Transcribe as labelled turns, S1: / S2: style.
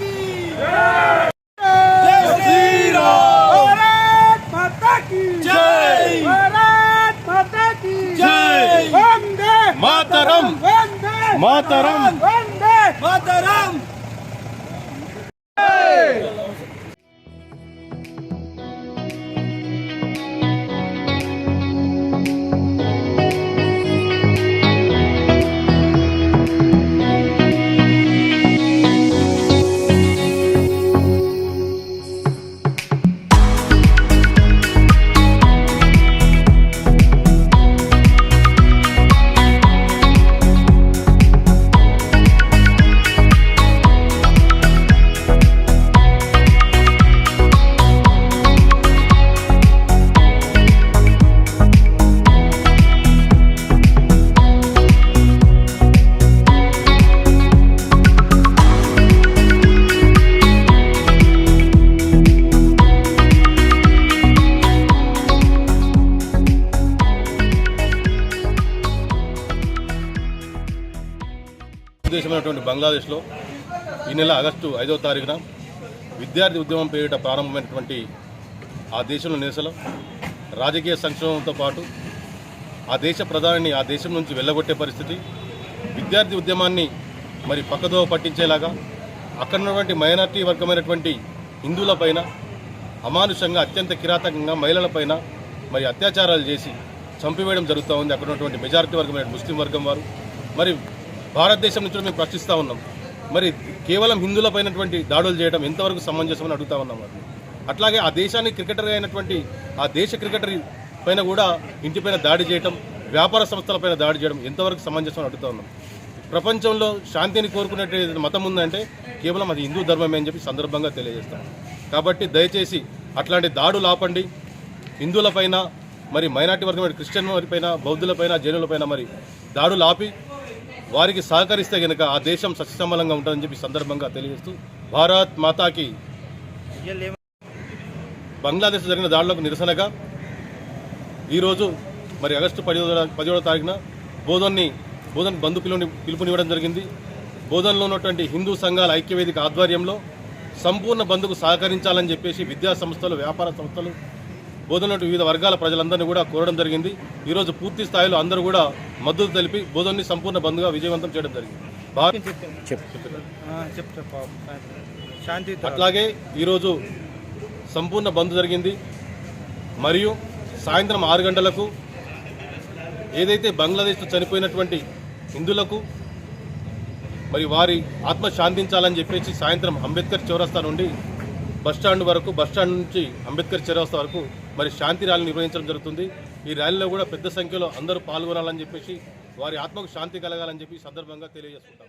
S1: की जय श्री राम। भारत माता की जय। भारत माता की जय। वंदे
S2: मातरम।
S1: वंदे
S2: मातरम।
S1: वंदे मातरम।
S2: దేశమైనటువంటి బంగ్లాదేశ్లో ఈ నెల ఆగస్టు 5వ తారీఖున విద్యార్థి ఉద్యమం పేరిట ప్రారంభమైనటువంటి ఆ దేశంలో నిరసనలు రాజకీయ సంక్షోభంతో పాటు ఆ దేశ ప్రధానిని ఆ దేశం నుంచి వెళ్ళగొట్టే పరిస్థితి, విద్యార్థి ఉద్యమాన్ని మరి పక్కదోవ పట్టించేలాగా అక్కడ ఉన్నటువంటి మైనార్టీ వర్గమైనటువంటి హిందువులపైన అమానుషంగా అత్యంత కిరాతకంగా మహిళలపైన మరి అత్యాచారాలు చేసి చంపివేయడం జరుగుతూ ఉంది. అక్కడ ఉన్నటువంటి మెజారిటీ వర్గమైన ముస్లిం వర్గం వారు మరి భారతదేశం నుంచి మేము ప్రశ్నిస్తూ ఉన్నాం. మరి కేవలం హిందువులపైనటువంటి దాడులు చేయడం ఎంతవరకు సమంజసమని అడుగుతూ ఉన్నాం. అట్లాగే ఆ దేశానికి క్రికెటర్ అయినటువంటి ఆ దేశ క్రికెటర్ పైన కూడా ఇంటిపైన దాడి చేయడం, వ్యాపార సంస్థలపైన దాడి చేయడం ఎంతవరకు సమంజసం అడుగుతూ ఉన్నాం. ప్రపంచంలో శాంతిని కోరుకునే మతం ఉందంటే కేవలం అది హిందూ ధర్మమే అని చెప్పి సందర్భంగా తెలియజేస్తాం. కాబట్టి దయచేసి అట్లాంటి దాడులు ఆపండి. హిందువులపైన మరి మైనార్టీ వర్గమైన క్రిస్టియన్ వారిపైన, బౌద్ధులపైన, జైనులపైన మరి దాడులు ఆపి వారికి సహకరిస్తే కనుక ఆ దేశం సస్యశ్యామలంగా ఉంటుందని చెప్పి సందర్భంగా తెలియజేస్తూ భారత్ మాతాకి. బంగ్లాదేశ్ జరిగిన దాడులకు నిరసనగా ఈరోజు మరి ఆగస్టు 10వ తారీఖున బోధన్ బంధు పిలుపునివ్వడం జరిగింది. బోధన్లో ఉన్నటువంటి హిందూ సంఘాల ఐక్యవేదిక ఆధ్వర్యంలో సంపూర్ణ బంధుకు సహకరించాలని చెప్పేసి విద్యా సంస్థలు, వ్యాపార సంస్థలు, బోధన వివిధ వర్గాల ప్రజలందరినీ కూడా కోరడం జరిగింది. ఈరోజు పూర్తి స్థాయిలో అందరూ కూడా మద్దతు తెలిపి బోధన్ని సంపూర్ణ బంద్గా విజయవంతం చేయడం జరిగింది. అట్లాగే ఈరోజు సంపూర్ణ బంద్ జరిగింది. మరియు సాయంత్రం 6 గంటలకు ఏదైతే బంగ్లాదేశ్లో చనిపోయినటువంటి హిందువులకు మరి వారి ఆత్మ శాంతించాలని చెప్పేసి సాయంత్రం అంబేద్కర్ చౌరస్తా నుండి బస్టాండ్ వరకు, బస్టాండ్ నుంచి అంబేద్కర్ చౌరస్తా వరకు మరి శాంతి ర్యాలీ నిర్వహించడం జరుగుతుంది. ఈ ర్యాలీలో కూడా పెద్ద సంఖ్యలో అందరూ పాల్గొనాలని చెప్పేసి వారి ఆత్మకు శాంతి కలగాలని చెప్పి సందర్భంగా తెలియజేసుకుంటాం.